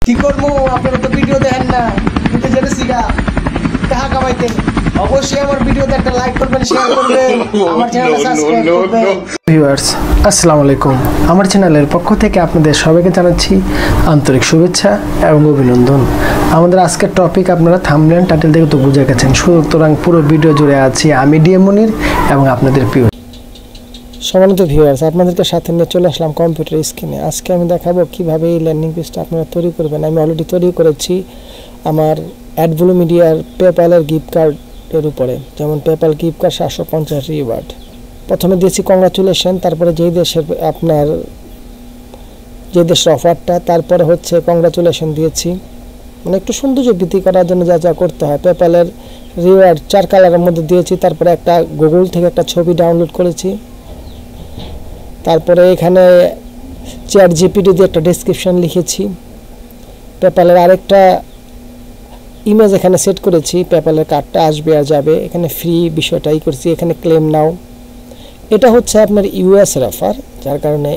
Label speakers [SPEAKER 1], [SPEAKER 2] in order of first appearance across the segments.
[SPEAKER 1] কি করবো, আপনারা তো ভিডিও দেখেন না, কিন্তু জেনেছি গা টাকা কামাইতে। অবশ্যই আমার ভিডিওতে একটা লাইক করবেন, শেয়ার করবেন, আমার চ্যানেলটা সাবস্ক্রাইব করবেন। ভিউয়ার্স আসসালামু আলাইকুম, আমার চ্যানেলের পক্ষ থেকে আপনাদের সবাইকে জানাচ্ছি আন্তরিক শুভেচ্ছা এবং অভিনন্দন। আমাদের আজকের টপিক আপনারা থাম্বনেল টাইটেল দেখে তো বুঝে গেছেন, সুতরাং পুরো ভিডিও জুড়ে আছি আমি ডিএম মনির এবং আপনাদের প্রিয় সম্মানিত ভিউয়ার্স, আপনাদেরকে সাথে নিয়ে চলে আসলাম কম্পিউটার স্ক্রিনে। আজকে আমি দেখাবো কিভাবে এই ল্যান্ডিং পেজটা আপনারা তৈরি করবেন। আমি অলরেডি তৈরি করেছি আমার অ্যাডব্লু মিডিয়ার পেপ্যালের গিফট কার্ডের উপরে, যেমন পেপ্যাল গিফট কার্ড 750 রিওয়ার্ড। প্রথমে দিয়েছি কংগ্রাচুলেশন, তারপরে যেই দেশের আপনার যে দেশের অফারটা, তারপরে হচ্ছে কংগ্রাচুলেশন দিয়েছি, মানে একটু সৌন্দর্য বৃদ্ধি করার জন্য যা যা করতে হয়। পেপ্যালের রিওয়ার্ড 4 কালারের মধ্যে দিয়েছি, তারপরে একটা গুগল থেকে একটা ছবি ডাউনলোড করেছি, তারপরে এখানে চ্যাট জিপিটি দিয়ে একটা ডেসক্রিপশন লিখেছি, পেপ্যালের আরেকটা ইমেজ এখানে সেট করেছি, পেপ্যালের কার্ডটা আসবে আর যাবে, এখানে ফ্রি বিষয়টাই করছি, এখানে ক্লেম নাও। এটা হচ্ছে আপনার ইউএস এর অফার, যার কারণে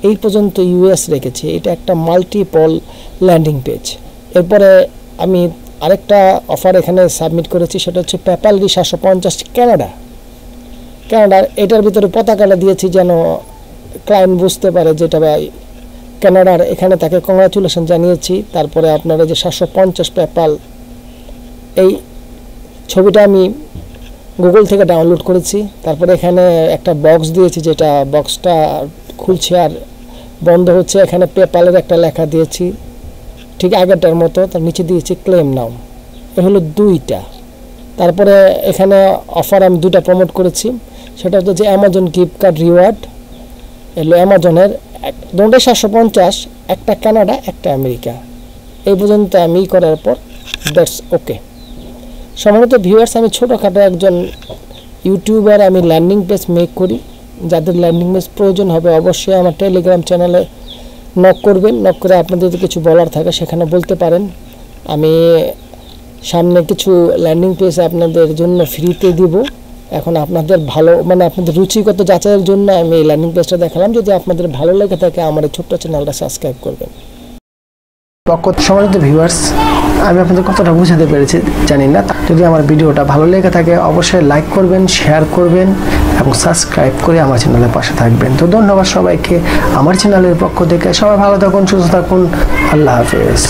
[SPEAKER 1] এই পর্যন্ত ইউএস রেখেছি। এটা একটা মাল্টিপল ল্যান্ডিং পেজ। এরপরে আমি আরেকটা অফার এখানে সাবমিট করেছি, সেটা হচ্ছে পেপ্যাল 750 কানাডার। এটার ভিতরে পতাকাটা দিয়েছি যেন ক্লায়েন্ট বুঝতে পারে যেটা কানাডার, এখানে তাকে কংগ্রাচুলেশন জানিয়েছি। তারপরে আপনারা যে 750 পেপ্যাল, এই ছবিটা আমি গুগল থেকে ডাউনলোড করেছি। তারপরে এখানে একটা বক্স দিয়েছি, যেটা বক্সটা খুলছে আর বন্ধ হচ্ছে, এখানে পেপ্যালের একটা লেখা দিয়েছি ঠিক আগেরটার মতো, তার নিচে দিয়েছি ক্লেম নাও। এ হলো 2টা। তারপরে এখানে অফার আমি 2টা প্রমোট করেছি, সেটা হচ্ছে যে অ্যামাজন গিফট কার্ড রিওয়ার্ড, এলো অ্যামাজনের 750, একটা কানাডা একটা আমেরিকা। এই পর্যন্ত আমি করার পর দ্যাটস ওকে। সম্ভবত ভিউয়ার্স, আমি ছোটোখাটো একজন ইউটিউবার, আমি ল্যান্ডিং পেজ মেক করি। যাদের ল্যান্ডিং পেজ প্রয়োজন হবে অবশ্যই আমার টেলিগ্রাম চ্যানেলে নক করবেন। নক করে আপনাদের যদি কিছু বলার থাকে সেখানে বলতে পারেন। আমি সামনে কিছু ল্যান্ডিং পেজ আপনাদের জন্য ফ্রিতে দিব। এখন আপনাদের ভালো, মানে আপনাদের রুচিগত যাচাইয়ের জন্য আমি এই ল্যান্ডিং পেজটা দেখালাম। যদি আপনাদের ভালো লেগে থাকে আমার এই ছোট্ট চ্যানেলটা সাবস্ক্রাইব করবেন। সম্মানিত ভিউয়ার্স, আমি আপনাদের কতটা বুঝাতে পেরেছি জানি না। যদি আমার ভিডিওটা ভালো লেগে থাকে অবশ্যই লাইক করবেন, শেয়ার করবেন এবং সাবস্ক্রাইব করে আমার চ্যানেলের পাশে থাকবেন। তো ধন্যবাদ সবাইকে আমার চ্যানেলের পক্ষ থেকে। সবাই ভালো থাকুন, সুস্থ থাকুন, আল্লাহ হাফেজ।